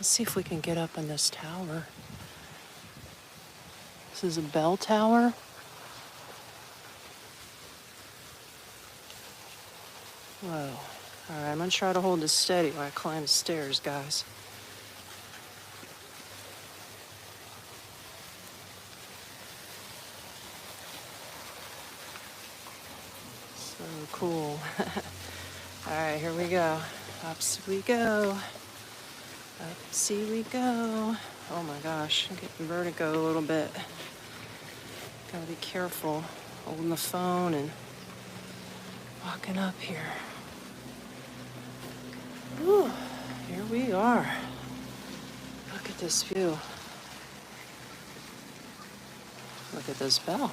Let's see if we can get up on this tower. This is a bell tower. Whoa. All right, I'm gonna try to hold this steady while I climb the stairs, guys. So cool. All right, here we go. Up we go. Up we go. Oh my gosh, I'm getting vertigo a little bit. Gotta be careful holding the phone and walking up here. Whew, here we are. Look at this view. Look at this bell.